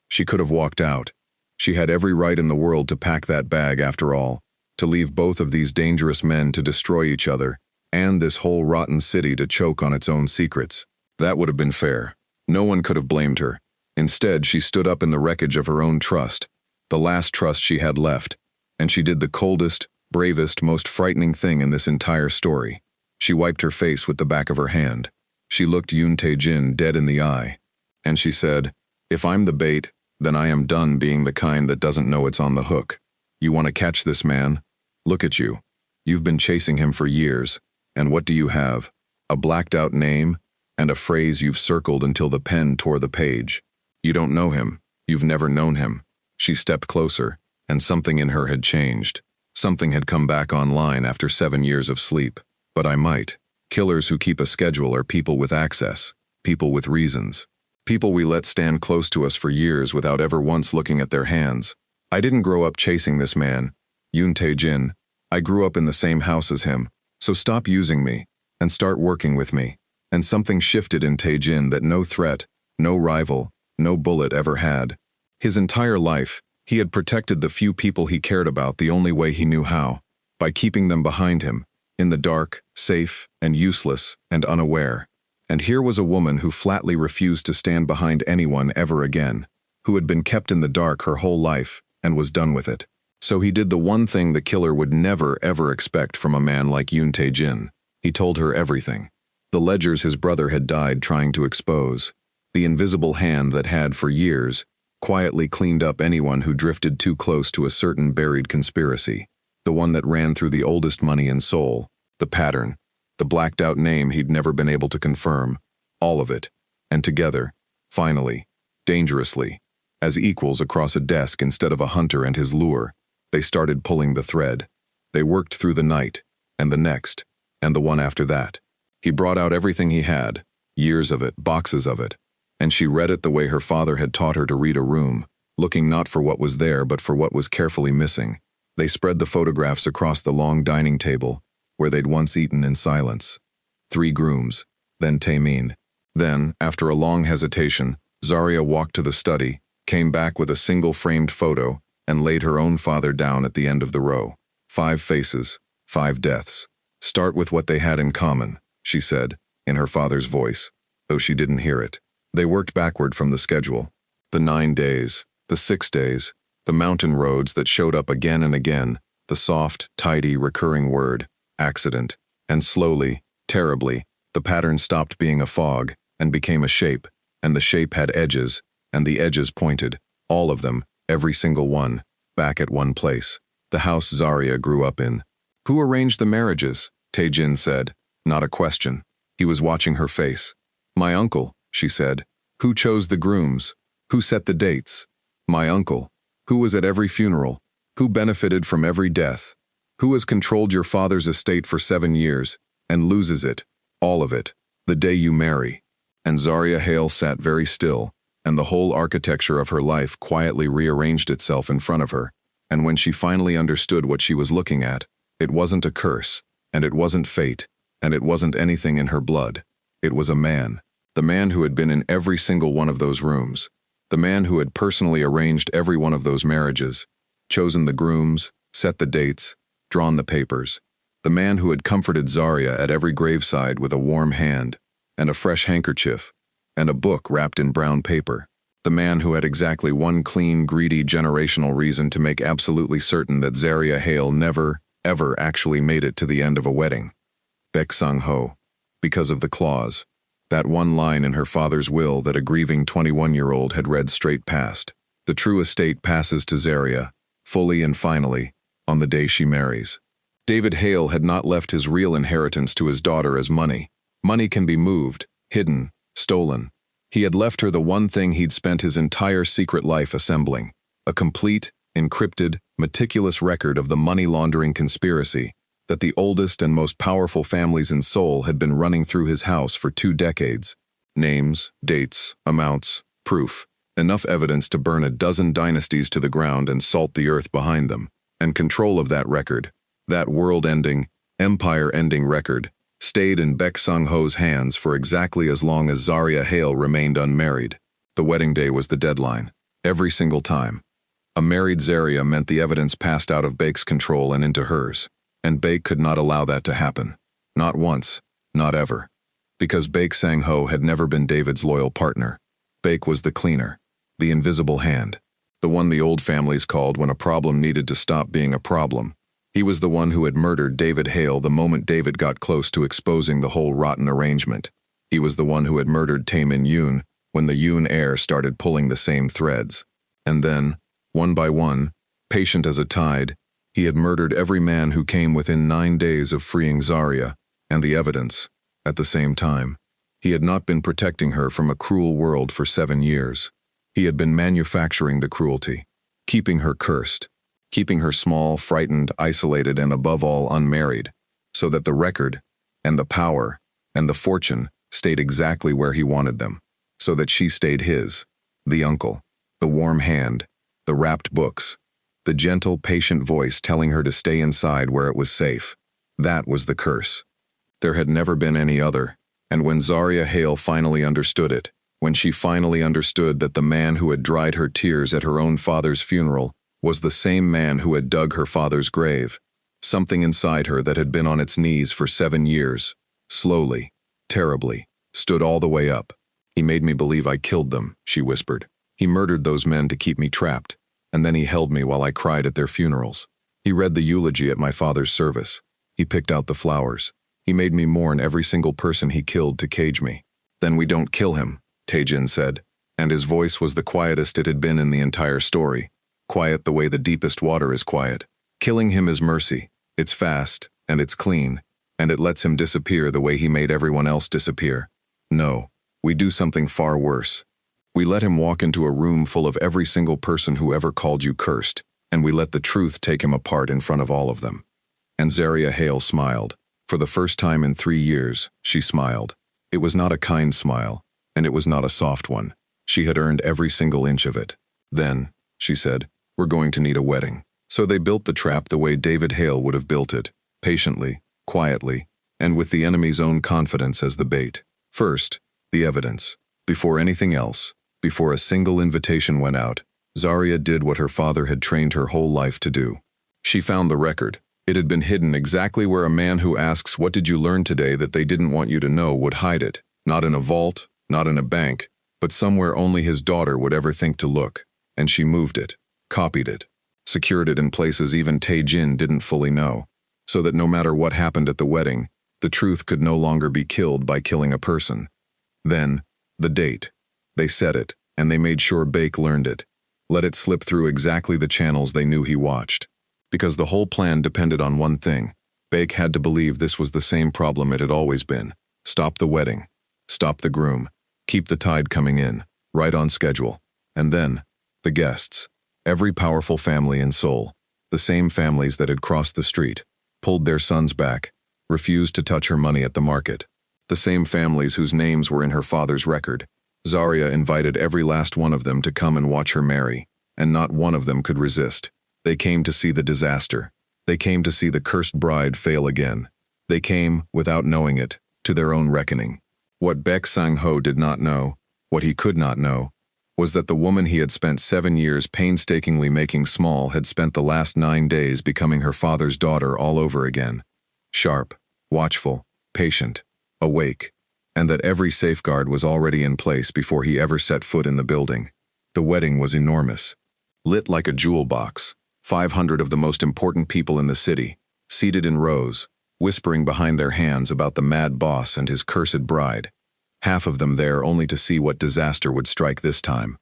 Speaker 1: She could have walked out. She had every right in the world to pack that bag after all, to leave both of these dangerous men to destroy each other, and this whole rotten city to choke on its own secrets. That would have been fair. No one could have blamed her. Instead, she stood up in the wreckage of her own trust, the last trust she had left, and she did the coldest, bravest, most frightening thing in this entire story. She wiped her face with the back of her hand. She looked Yoon Tae-jin dead in the eye, and she said, "If I'm the bait, then I am done being the kind that doesn't know it's on the hook. You want to catch this man? Look at you. You've been chasing him for years, and what do you have? A blacked-out name, and a phrase you've circled until the pen tore the page. You don't know him. You've never known him." She stepped closer, and something in her had changed. Something had come back online after 7 years of sleep. But I might. Killers who keep a schedule are people with access, people with reasons. People we let stand close to us for years without ever once looking at their hands. I didn't grow up chasing this man, Yoon Tae-jin. I grew up in the same house as him, so stop using me, and start working with me. And something shifted in Tae-jin that no threat, no rival, no bullet ever had. His entire life, he had protected the few people he cared about the only way he knew how, by keeping them behind him, in the dark, safe, and useless, and unaware. And here was a woman who flatly refused to stand behind anyone ever again, who had been kept in the dark her whole life, and was done with it. So he did the one thing the killer would never ever expect from a man like Yoon Tae-jin. He told her everything. The ledgers his brother had died trying to expose. The invisible hand that had, for years, quietly cleaned up anyone who drifted too close to a certain buried conspiracy. The one that ran through the oldest money in Seoul. The pattern. The blacked-out name he'd never been able to confirm. All of it. And together, finally, dangerously, as equals across a desk instead of a hunter and his lure, they started pulling the thread. They worked through the night, and the next, and the one after that. He brought out everything he had, years of it, boxes of it, and she read it the way her father had taught her to read a room, looking not for what was there but for what was carefully missing. They spread the photographs across the long dining table, where they'd once eaten in silence. 3 grooms, then Taemin. Then, after a long hesitation, Zaria walked to the study, came back with a single framed photo, and laid her own father down at the end of the row. 5 faces, 5 deaths. Start with what they had in common, she said, in her father's voice, though she didn't hear it. They worked backward from the schedule. The 9 days, the 6 days, the mountain roads that showed up again and again, the soft, tidy, recurring word, accident, and slowly, terribly, the pattern stopped being a fog and became a shape, and the shape had edges, and the edges pointed, all of them, every single one, back at one place, the house Zaria grew up in. Who arranged the marriages? Tae-jin said, not a question. He was watching her face. My uncle, she said. Who chose the grooms? Who set the dates? My uncle. Who was at every funeral? Who benefited from every death? Who has controlled your father's estate for 7 years, and loses it, all of it, the day you marry? And Zaria Hale sat very still, and the whole architecture of her life quietly rearranged itself in front of her, and when she finally understood what she was looking at, it wasn't a curse, and it wasn't fate, and it wasn't anything in her blood. It was a man. The man who had been in every single one of those rooms. The man who had personally arranged every one of those marriages, chosen the grooms, set the dates, drawn the papers. The man who had comforted Zaria at every graveside with a warm hand, and a fresh handkerchief, and a book wrapped in brown paper. The man who had exactly one clean, greedy, generational reason to make absolutely certain that Zaria Hale never, ever actually made it to the end of a wedding. Baek Sang-ho. Because of the clause. That one line in her father's will that a grieving 21-year-old had read straight past. The true estate passes to Zaria, fully and finally, on the day she marries. David Hale had not left his real inheritance to his daughter as money. Money can be moved, hidden, stolen. He had left her the one thing he'd spent his entire secret life assembling, a complete, encrypted, meticulous record of the money laundering conspiracy, that the oldest and most powerful families in Seoul had been running through his house for 2 decades. Names, dates, amounts, proof. Enough evidence to burn a dozen dynasties to the ground and salt the earth behind them. And control of that record, that world-ending, empire-ending record, stayed in Baek Sang-ho's hands for exactly as long as Zaria Hale remained unmarried. The wedding day was the deadline. Every single time. A married Zaria meant the evidence passed out of Baek's control and into hers. And Baek could not allow that to happen. Not once. Not ever. Because Baek Sang-ho had never been David's loyal partner. Baek was the cleaner. The invisible hand. The one the old families called when a problem needed to stop being a problem. He was the one who had murdered David Hale the moment David got close to exposing the whole rotten arrangement. He was the one who had murdered Tae-min Yoon when the Yoon heir started pulling the same threads. And then, one by one, patient as a tide, he had murdered every man who came within 9 days of freeing Zaria, and the evidence, at the same time. He had not been protecting her from a cruel world for 7 years. He had been manufacturing the cruelty, keeping her cursed, keeping her small, frightened, isolated, and above all unmarried, so that the record, and the power, and the fortune stayed exactly where he wanted them, so that she stayed his, the uncle, the warm hand, the wrapped books, the gentle, patient voice telling her to stay inside where it was safe. That was the curse. There had never been any other, and when Zaria Hale finally understood it, when she finally understood that the man who had dried her tears at her own father's funeral was the same man who had dug her father's grave, something inside her that had been on its knees for 7 years, slowly, terribly, stood all the way up. He made me believe I killed them, she whispered. He murdered those men to keep me trapped, and then he held me while I cried at their funerals. He read the eulogy at my father's service. He picked out the flowers. He made me mourn every single person he killed to cage me. Then we don't kill him, Tae-jin said, and his voice was the quietest it had been in the entire story. Quiet the way the deepest water is quiet. Killing him is mercy. It's fast, and it's clean, and it lets him disappear the way he made everyone else disappear. No, we do something far worse. We let him walk into a room full of every single person who ever called you cursed, and we let the truth take him apart in front of all of them. And Zaria Hale smiled. For the first time in 3 years, she smiled. It was not a kind smile, and it was not a soft one. She had earned every single inch of it. Then, she said, we're going to need a wedding. So they built the trap the way David Hale would have built it, patiently, quietly, and with the enemy's own confidence as the bait. First, the evidence. Before anything else, before a single invitation went out, Zaria did what her father had trained her whole life to do. She found the record. It had been hidden exactly where a man who asks, "What did you learn today?" that they didn't want you to know would hide it. Not in a vault, not in a bank, but somewhere only his daughter would ever think to look. And she moved it, copied it, secured it in places even Tae-jin didn't fully know, so that no matter what happened at the wedding, the truth could no longer be killed by killing a person. Then, the date. They set it, and they made sure Baek learned it. Let it slip through exactly the channels they knew he watched. Because the whole plan depended on one thing. Baek had to believe this was the same problem it had always been. Stop the wedding. Stop the groom. Keep the tide coming in, right on schedule. And then, the guests. Every powerful family in Seoul, the same families that had crossed the street, pulled their sons back, refused to touch her money at the market. The same families whose names were in her father's record. Zaria invited every last one of them to come and watch her marry, and not one of them could resist. They came to see the disaster. They came to see the cursed bride fail again. They came, without knowing it, to their own reckoning. What Baek Sang-ho did not know, what he could not know, was that the woman he had spent 7 years painstakingly making small had spent the last 9 days becoming her father's daughter all over again. Sharp, watchful, patient, awake, and that every safeguard was already in place before he ever set foot in the building. The wedding was enormous. Lit like a jewel box. 500 of the most important people in the city, seated in rows, whispering behind their hands about the mad boss and his cursed bride. Half of them there only to see what disaster would strike this time.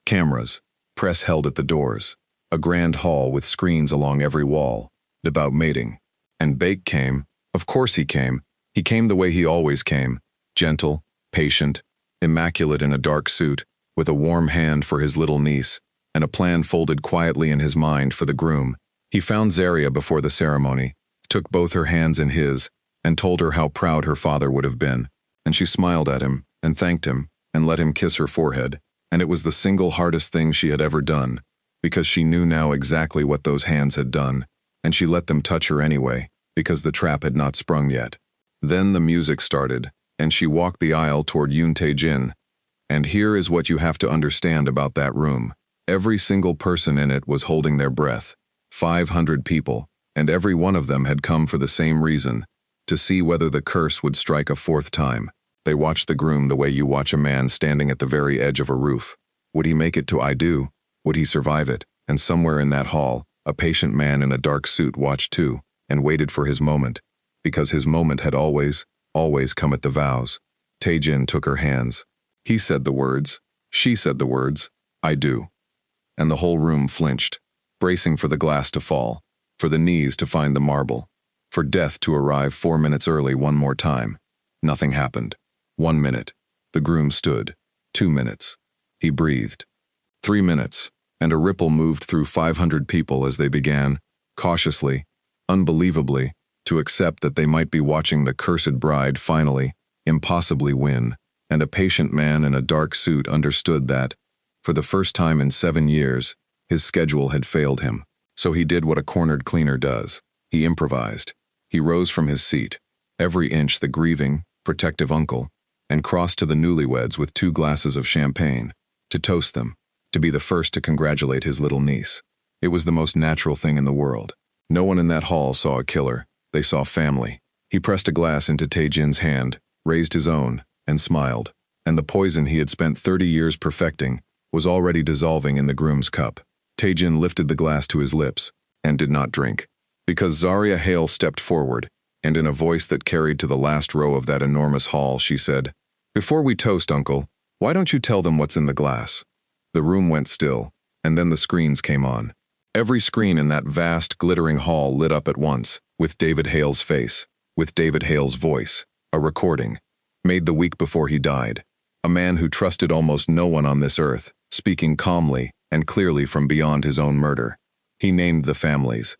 Speaker 1: Cameras, press held at the doors, a grand hall with screens along every wall, about mating. And Baek came. Of course he came. He came the way he always came, gentle, patient, immaculate in a dark suit, with a warm hand for his little niece, and a plan folded quietly in his mind for the groom. He found Zaria before the ceremony, took both her hands in his, and told her how proud her father would have been. And she smiled at him, and thanked him, and let him kiss her forehead. And it was the single hardest thing she had ever done, because she knew now exactly what those hands had done, and she let them touch her anyway, because the trap had not sprung yet. Then the music started, and she walked the aisle toward Yoon Tae-jin. And here is what you have to understand about that room. Every single person in it was holding their breath. 500 people, and every one of them had come for the same reason, to see whether the curse would strike a fourth time. They watched the groom the way you watch a man standing at the very edge of a roof. Would he make it to I do? Would he survive it? And somewhere in that hall, a patient man in a dark suit watched too, and waited for his moment, because his moment had always come at the vows. Tae-jin took her hands. He said the words. She said the words, I do. And the whole room flinched, bracing for the glass to fall, for the knees to find the marble, for death to arrive 4 minutes early one more time. Nothing happened. 1 minute. The groom stood. 2 minutes. He breathed. 3 minutes, and a ripple moved through 500 people as they began, cautiously, unbelievably, to accept that they might be watching the cursed bride finally, impossibly win, and a patient man in a dark suit understood that, for the first time in 7 years, his schedule had failed him. So he did what a cornered cleaner does. He improvised. He rose from his seat, every inch the grieving, protective uncle, and crossed to the newlyweds with 2 glasses of champagne, to toast them, to be the first to congratulate his little niece. It was the most natural thing in the world. No one in that hall saw a killer. They saw family. He pressed a glass into Tae-jin's hand, raised his own, and smiled. And the poison he had spent 30 years perfecting was already dissolving in the groom's cup. Tae-jin lifted the glass to his lips, and did not drink. Because Zaria Hale stepped forward, and in a voice that carried to the last row of that enormous hall, she said, "Before we toast, Uncle, why don't you tell them what's in the glass?" The room went still, and then the screens came on. Every screen in that vast, glittering hall lit up at once, with David Hale's face, with David Hale's voice, a recording, made the week before he died. A man who trusted almost no one on this earth, speaking calmly and clearly from beyond his own murder. He named the families.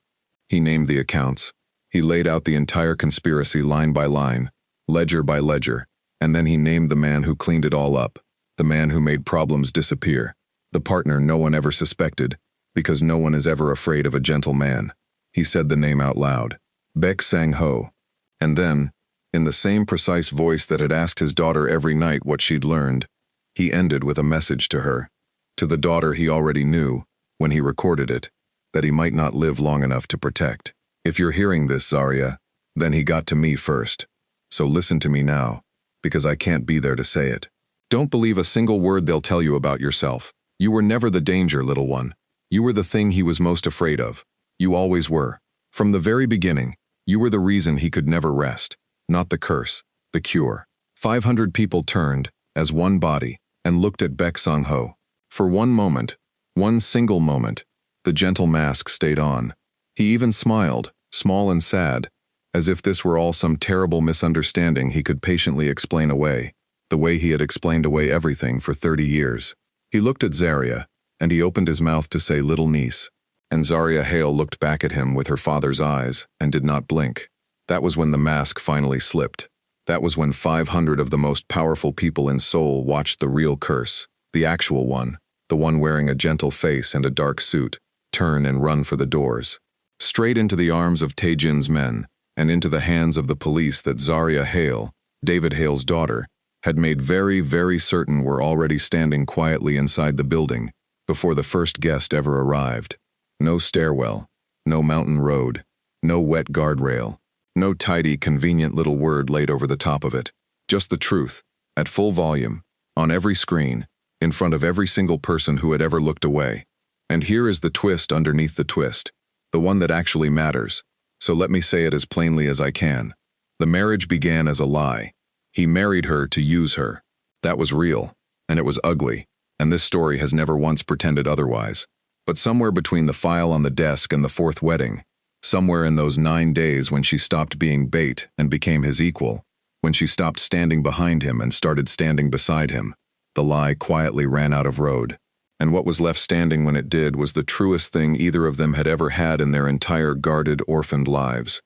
Speaker 1: He named the accounts. He laid out the entire conspiracy line by line, ledger by ledger, and then he named the man who cleaned it all up, the man who made problems disappear, the partner no one ever suspected, because no one is ever afraid of a gentle man. He said the name out loud, Baek Sang-ho. And then, in the same precise voice that had asked his daughter every night what she'd learned, he ended with a message to her, to the daughter he already knew, when he recorded it, that he might not live long enough to protect. If you're hearing this, Zaria, then he got to me first. So listen to me now, because I can't be there to say it. Don't believe a single word they'll tell you about yourself. You were never the danger, little one. You were the thing he was most afraid of. You always were. From the very beginning, you were the reason he could never rest. Not the curse, the cure. 500 people turned, as one body, and looked at Baek Sang-ho. For one moment, one single moment, the gentle mask stayed on. He even smiled, small and sad, as if this were all some terrible misunderstanding he could patiently explain away, the way he had explained away everything for 30 years. He looked at Zaria, and he opened his mouth to say little niece. And Zaria Hale looked back at him with her father's eyes and did not blink. That was when the mask finally slipped. That was when 500 of the most powerful people in Seoul watched the real curse, the actual one, the one wearing a gentle face and a dark suit, turn and run for the doors. Straight into the arms of Tae-jin's men, and into the hands of the police that Zaria Hale, David Hale's daughter, had made very, very certain were already standing quietly inside the building before the first guest ever arrived. No stairwell, no mountain road, no wet guardrail, no tidy, convenient little word laid over the top of it. Just the truth, at full volume, on every screen, in front of every single person who had ever looked away. And here is the twist underneath the twist, the one that actually matters. So let me say it as plainly as I can. The marriage began as a lie. He married her to use her. That was real, and it was ugly, and this story has never once pretended otherwise. But somewhere between the file on the desk and the fourth wedding, somewhere in those 9 days when she stopped being bait and became his equal, when she stopped standing behind him and started standing beside him, the lie quietly ran out of road. And what was left standing when it did was the truest thing either of them had ever had in their entire guarded, orphaned lives.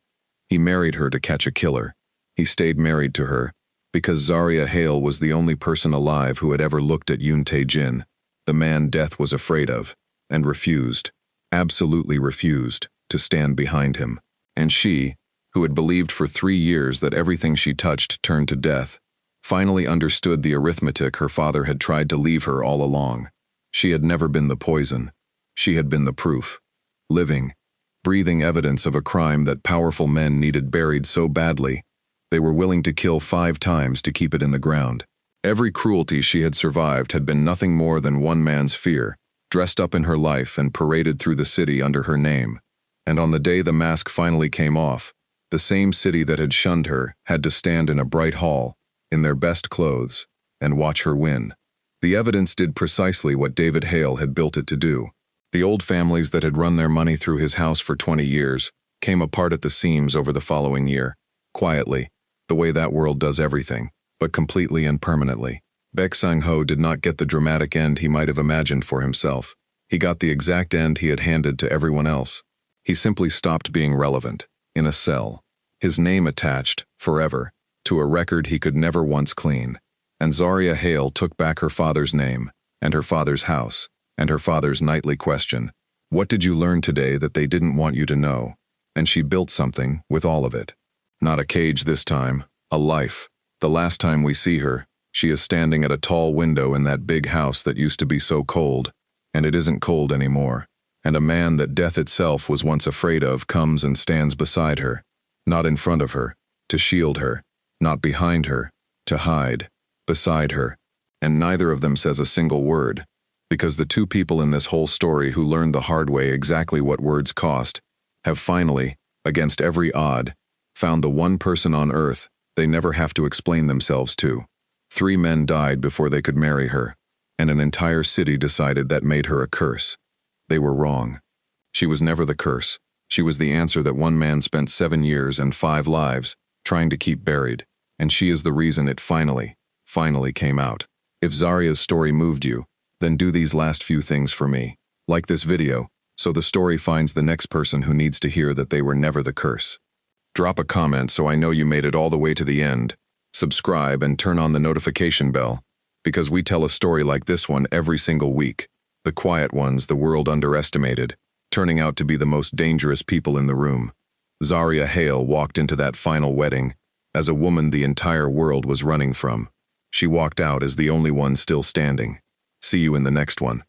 Speaker 1: He married her to catch a killer. He stayed married to her because Zaria Hale was the only person alive who had ever looked at Yoon Tae-jin, the man death was afraid of, and refused, absolutely refused, to stand behind him. And she, who had believed for 3 years that everything she touched turned to death, finally understood the arithmetic her father had tried to leave her all along. She had never been the poison. She had been the proof. Living, breathing evidence of a crime that powerful men needed buried so badly, they were willing to kill 5 times to keep it in the ground. Every cruelty she had survived had been nothing more than one man's fear, dressed up in her life and paraded through the city under her name. And on the day the mask finally came off, the same city that had shunned her had to stand in a bright hall, in their best clothes, and watch her win. The evidence did precisely what David Hale had built it to do. The old families that had run their money through his house for 20 years came apart at the seams over the following year, quietly, the way that world does everything, but completely and permanently. Baek Sang-ho did not get the dramatic end he might have imagined for himself. He got the exact end he had handed to everyone else. He simply stopped being relevant, in a cell, his name attached, forever, to a record he could never once clean. And Zaria Hale took back her father's name, and her father's house, and her father's nightly question, "What did you learn today that they didn't want you to know?" And she built something with all of it. Not a cage this time, a life. The last time we see her, she is standing at a tall window in that big house that used to be so cold, and it isn't cold anymore. And a man that death itself was once afraid of comes and stands beside her, not in front of her, to shield her, not behind her, to hide, beside her. And neither of them says a single word, because the 2 people in this whole story who learned the hard way exactly what words cost, have finally, against every odd, found the one person on earth they never have to explain themselves to. 3 men died before they could marry her, and an entire city decided that made her a curse. They were wrong. She was never the curse. She was the answer that one man spent 7 years and 5 lives trying to keep buried, and she is the reason it finally came out. If Zaria's story moved you, then do these last few things for me. Like this video, so the story finds the next person who needs to hear that they were never the curse. Drop a comment so I know you made it all the way to the end. Subscribe and turn on the notification bell, because we tell a story like this one every single week. The quiet ones the world underestimated, turning out to be the most dangerous people in the room. Zaria Hale walked into that final wedding as a woman the entire world was running from. She walked out as the only one still standing. See you in the next one.